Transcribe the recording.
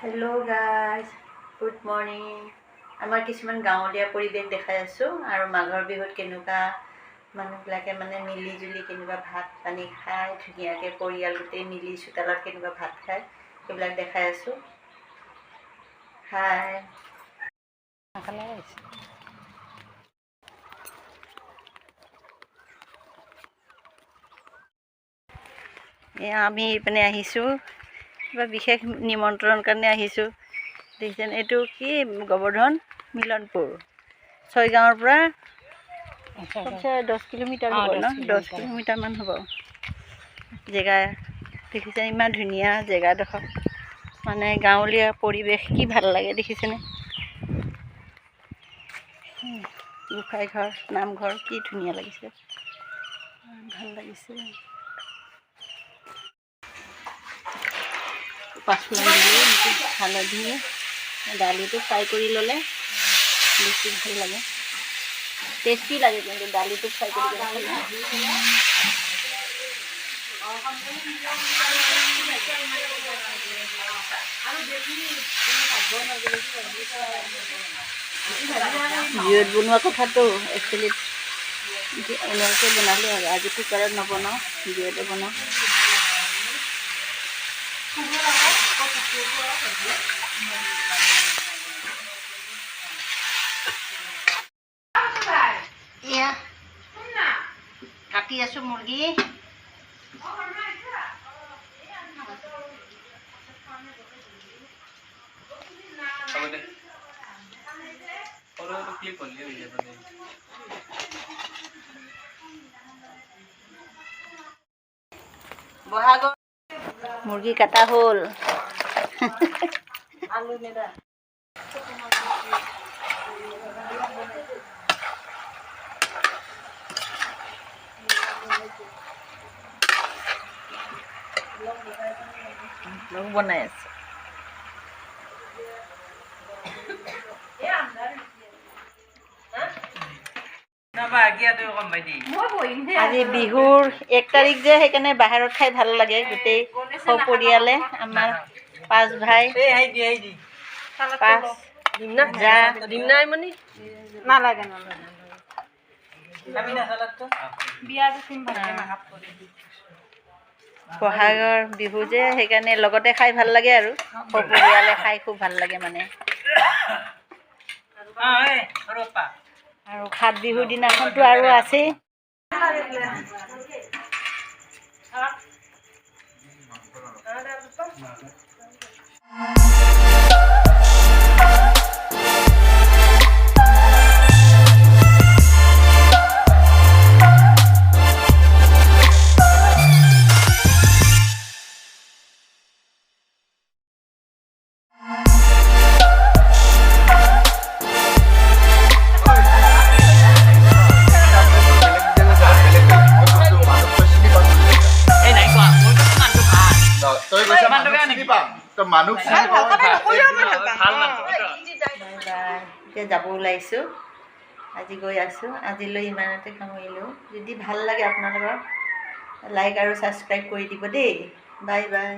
Hello' guys, good morning. আমাৰ কিছুমান গাঁৱলীয়া পৰিৱেশ দেখাই আছোঁ আৰু মাঘৰ বিহুত কেনেকুৱা মানুহবিলাকে মিলি জুলি কেনেকুৱা ভাত পানী খায়, ধুনীয়াকৈ পৰিয়াল গোটেই মিলি চোতালত কেনেকুৱা ভাত খায় সেইবিলাক দেখাই আছোঁ। হাই, আমি এইপিনে আহিছোঁ, কিবা বিশেষ নিমন্ত্ৰণৰ কাৰণে আহিছোঁ। দেখিছেনে, এইটো কি গোবৰ্ধন মিলনপুৰ ছয়গাঁৱৰ পৰা 10 কিলোমিটাৰ হ'ব ন, 10 কিলোমিটাৰমান হ'ব। জেগা দেখিছে, ইমান ধুনীয়া জেগাডোখৰ, গাঁৱলীয়া পৰিৱেশ, কি ভাল লাগে দেখিছেনে। গোসাঁই ঘৰ, নামঘৰ, কি ধুনীয়া লাগিছে, ভাল লাগিছে। পাঁচফোৰণ দিলোঁ, হালধি, দালিটো ফ্ৰাই কৰি ল'লে বেছি ভাল লাগে, টেষ্টি লাগে, কিন্তু দালিটো ফ্ৰাই কৰি খালে। জুইত বনোৱা কথাটো একচুৱেলি এনেকৈ বনালোঁ আৰু আজি কুকাৰত নবনাওঁ, জুইতে বনাওঁ। এয়া কাটি আছোঁ মুৰ্গী। বহাগৰ মুৰ্গী কাটা হ'ল। আলু মেদা বনাই আছে। আজি বিহুৰ 1 তাৰিখ যে, সেইকাৰণে বাহিৰত খাই ভাল লাগে, গোটেই সপৰিয়ালে। আমাৰ 5 ভাই, 5 যা বহাগৰ বিহু যে, সেইকাৰণে লগতে খাই ভাল লাগে আৰু সপৰিয়ালে খাই খুব ভাল লাগে আৰু সাত বিহুৰ দিনাখনতো আৰু আছেই। এতিয়া যাব ওলাইছোঁ, আজি গৈ আছোঁ। আজিলৈ ইমানতে সামৰিলোঁ। যদি ভাল লাগে আপোনালোকৰ, লাইক আৰু ছাবস্ক্ৰাইব কৰি দিব দেই। Bye bye.